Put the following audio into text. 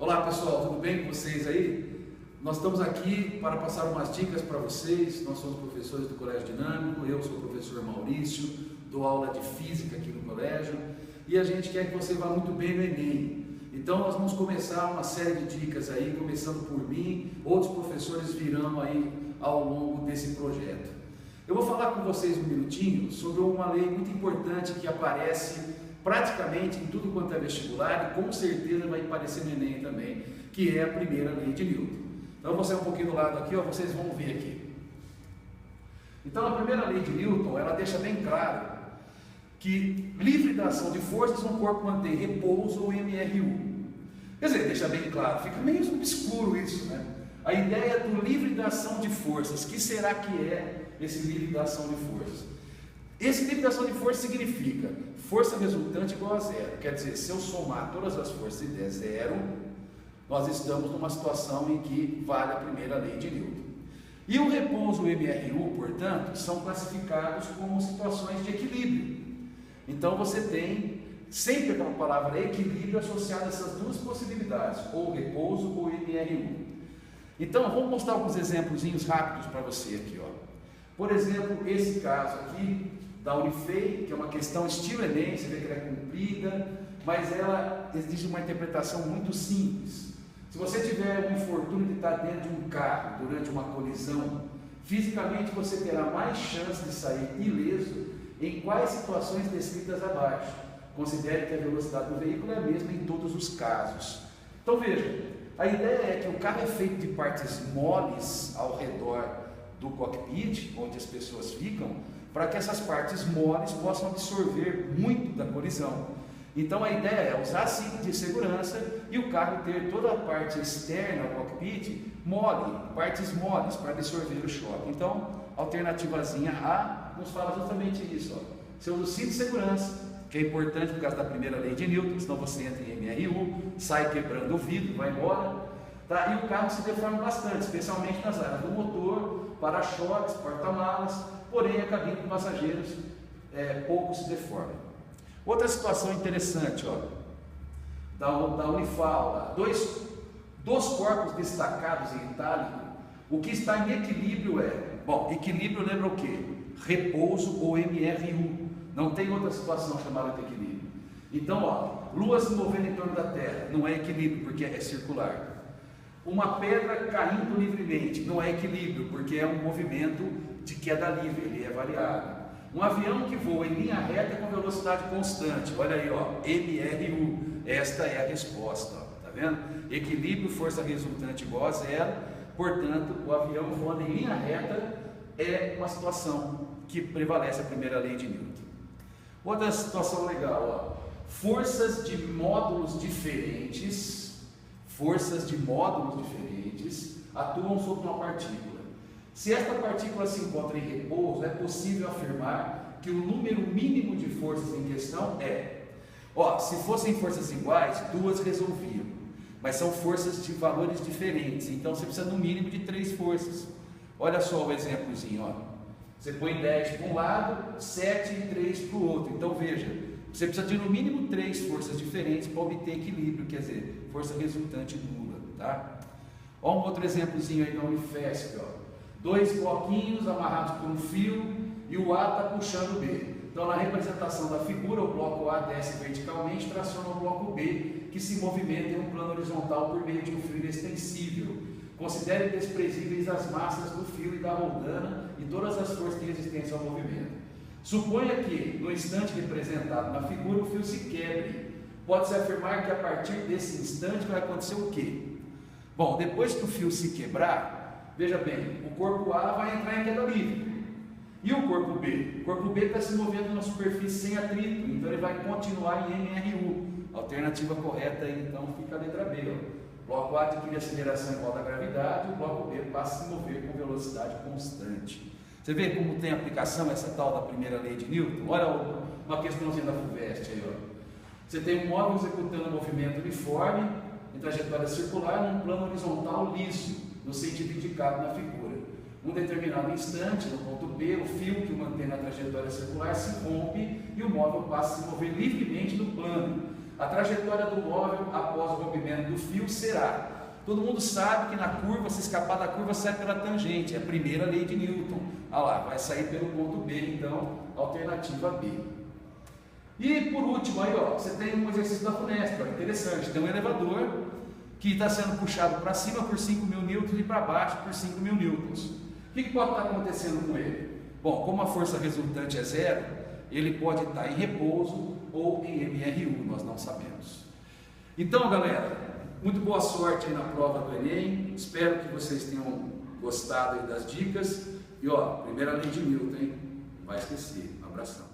Olá pessoal, tudo bem com vocês aí? Nós estamos aqui para passar umas dicas para vocês. Nós somos professores do Colégio Dinâmico, eu sou o professor Maurício, dou aula de Física aqui no colégio e a gente quer que você vá muito bem no Enem. Então nós vamos começar uma série de dicas aí, começando por mim, outros professores virão aí ao longo desse projeto. Eu vou falar com vocês um minutinho sobre uma lei muito importante que aparece praticamente em tudo quanto é vestibular e com certeza vai aparecer no Enem também, que é a primeira lei de Newton. Então, eu vou sair um pouquinho do lado aqui, ó, vocês vão ver aqui. Então, a primeira lei de Newton, ela deixa bem claro que livre da ação de forças, um corpo mantém repouso ou MRU. Quer dizer, deixa bem claro, fica meio obscuro isso, né? A ideia do livre da ação de forças, que será que é esse livre da ação de forças? Esse livre da ação de força significa força resultante igual a zero. Quer dizer, se eu somar todas as forças e der zero, nós estamos numa situação em que vale a primeira lei de Newton. E o repouso e o MRU, portanto, são classificados como situações de equilíbrio. Então você tem sempre aquela palavra equilíbrio associada a essas duas possibilidades, ou repouso ou MRU. Então vamos mostrar alguns exemplozinhos rápidos para você aqui, ó. Por exemplo, esse caso aqui da Unifei, que é uma questão estilo Enem, você vê que ela é comprida, mas ela exige uma interpretação muito simples. Se você tiver um infortúnio de estar dentro de um carro durante uma colisão, fisicamente você terá mais chance de sair ileso em quais situações descritas abaixo. Considere que a velocidade do veículo é a mesma em todos os casos. Então veja, a ideia é que o carro é feito de partes moles ao redor do cockpit, onde as pessoas ficam, para que essas partes moles possam absorver muito da colisão. Então a ideia é usar cinto de segurança e o carro ter toda a parte externa ao cockpit mole, partes moles para absorver o choque. Então, alternativazinha A nos fala justamente isso, ó. Você usa o cinto de segurança, que é importante por causa da primeira lei de Newton, senão você entra em MRU, sai quebrando o vidro, vai embora, tá? E o carro se deforma bastante, especialmente nas áreas do motor, para-choques, porta-malas, porém a cabine de passageiros pouco se deforma. Outra situação interessante, ó, da Unifal, dois corpos destacados em itálico, o que está em equilíbrio equilíbrio lembra o quê? Repouso ou MRU, não tem outra situação chamada de equilíbrio. Então, ó, Lua se movendo em torno da Terra, não é equilíbrio porque é circular. Uma pedra caindo livremente, não é equilíbrio porque é um movimento de queda livre, ele é variável. Um avião que voa em linha reta com velocidade constante, olha aí, ó, MRU, esta é a resposta, ó, tá vendo? Equilíbrio, força resultante igual a zero, portanto, o avião voando em linha reta é uma situação que prevalece a primeira lei de Newton. Outra situação legal, ó, forças de módulos diferentes atuam sobre uma partícula. Se esta partícula se encontra em repouso, é possível afirmar que o número mínimo de forças em questão se fossem forças iguais, duas resolviam, mas são forças de valores diferentes, então você precisa no mínimo de 3 forças. Olha só o exemplozinho, ó. Você põe 10 para um lado, 7 e 3 para o outro, então veja, você precisa de no mínimo 3 forças diferentes para obter equilíbrio, quer dizer, força resultante nula, tá? Olha um outro exemplozinho aí da Unifesp, ó. 2 bloquinhos amarrados por um fio e o A está puxando o B. Então, na representação da figura, o bloco A desce verticalmente e traciona o bloco B, que se movimenta em um plano horizontal por meio de um fio extensível. Considere desprezíveis as massas do fio e da roldana e todas as forças de resistência ao movimento. Suponha que, no instante representado na figura, o fio se quebre. Pode-se afirmar que a partir desse instante vai acontecer o quê? Bom, depois que o fio se quebrar, veja bem, o corpo A vai entrar em queda livre. E o corpo B? O corpo B está se movendo na superfície sem atrito, então ele vai continuar em MRU. A alternativa correta aí, então, fica a letra B. Ó. O bloco A adquire aceleração igual à gravidade, o bloco B passa a se mover com velocidade constante. Você vê como tem aplicação essa tal da primeira lei de Newton? Olha uma questãozinha da FUVEST aí, ó. Você tem um móvel executando um movimento uniforme em trajetória circular num plano horizontal liso, no sentido indicado na figura. Num determinado instante, no ponto B, o fio que o mantém na trajetória circular se rompe e o móvel passa a se mover livremente no plano. A trajetória do móvel após o rompimento do fio será: todo mundo sabe que na curva, se escapar da curva, sai pela tangente, é a primeira lei de Newton. Olha lá, vai sair pelo ponto B, então, alternativa B. E por último, aí, ó, você tem um exercício da Funesp, interessante, tem um elevador que está sendo puxado para cima por 5.000 newtons e para baixo por 5.000 newtons. O que pode estar acontecendo com ele? Bom, como a força resultante é zero, ele pode estar em repouso ou em MRU, nós não sabemos. Então, galera, muito boa sorte aí na prova do Enem, espero que vocês tenham gostado aí das dicas. E ó, primeira lei de Newton, hein? Não vai esquecer. Um abração.